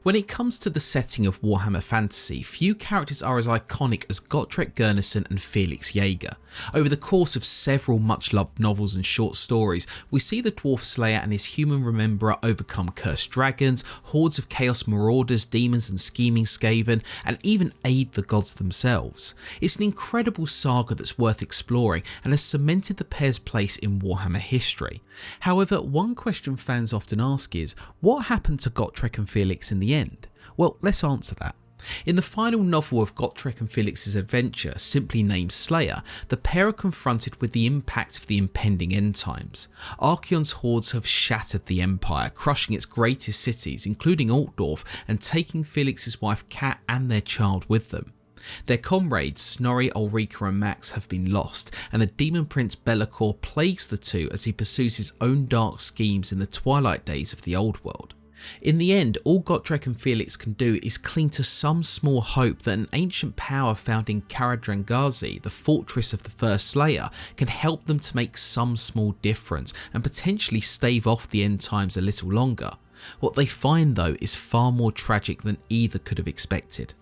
When it comes to the setting of Warhammer Fantasy, few characters are as iconic as Gotrek, Gurnisson and Felix Jaeger. Over the course of several much loved novels and short stories, we see the Dwarf Slayer and his human rememberer overcome cursed dragons, hordes of Chaos Marauders, demons and scheming Skaven, and even aid the gods themselves. It's an incredible saga that's worth exploring and has cemented the pair's place in Warhammer history. However, one question fans often ask is, what happened to Gotrek and Felix in the end? Well, let's answer that. In the final novel of Gotrek and Felix's adventure, simply named Slayer, the pair are confronted with the impact of the impending end times. Archaon's hordes have shattered the Empire, crushing its greatest cities, including Altdorf, and taking Felix's wife Kat and their child with them. Their comrades Snorri, Ulrika and Max have been lost, and the demon prince Be'lakor plagues the two as he pursues his own dark schemes in the twilight days of the old world. In the end, all Gotrek and Felix can do is cling to some small hope that an ancient power found in Karadrangazi, the fortress of the first Slayer, can help them to make some small difference and potentially stave off the end times a little longer. What they find though is far more tragic than either could have expected.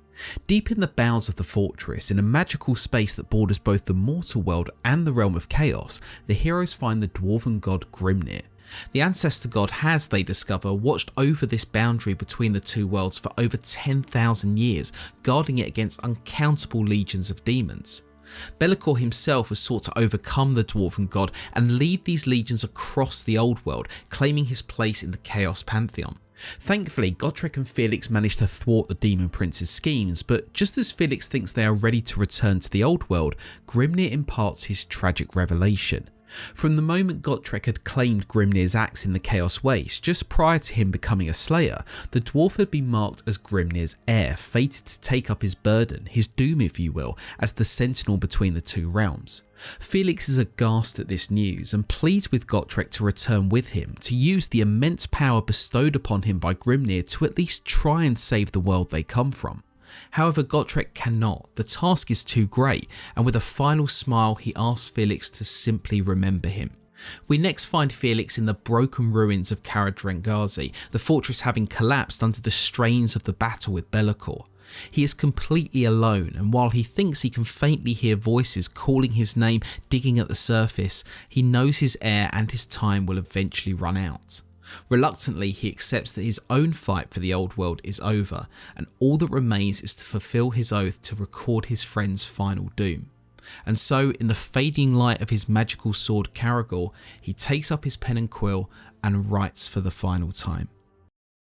Deep in the bowels of the fortress, in a magical space that borders both the mortal world and the realm of chaos, the heroes find the dwarven god Grimnir. The ancestor god has, they discover, watched over this boundary between the two worlds for over 10,000 years, guarding it against uncountable legions of demons. Be'lakor himself has sought to overcome the dwarven god and lead these legions across the old world, claiming his place in the Chaos Pantheon. Thankfully, Gotrek and Felix manage to thwart the Demon Prince's schemes, but just as Felix thinks they are ready to return to the old world, Grimnir imparts his tragic revelation. From the moment Gotrek had claimed Grimnir's axe in the Chaos Waste, just prior to him becoming a Slayer, the dwarf had been marked as Grimnir's heir, fated to take up his burden, his doom if you will, as the sentinel between the two realms. Felix is aghast at this news and pleads with Gotrek to return with him, to use the immense power bestowed upon him by Grimnir to at least try and save the world they come from. However, Gotrek cannot, the task is too great, and with a final smile he asks Felix to simply remember him. We next find Felix in the broken ruins of Karadrangazi, the fortress having collapsed under the strains of the battle with Be'lakor. He is completely alone, and while he thinks he can faintly hear voices calling his name digging at the surface, he knows his heir and his time will eventually run out. Reluctantly, he accepts that his own fight for the old world is over, and all that remains is to fulfill his oath to record his friend's final doom. And so, in the fading light of his magical sword Caragor, he takes up his pen and quill and writes for the final time.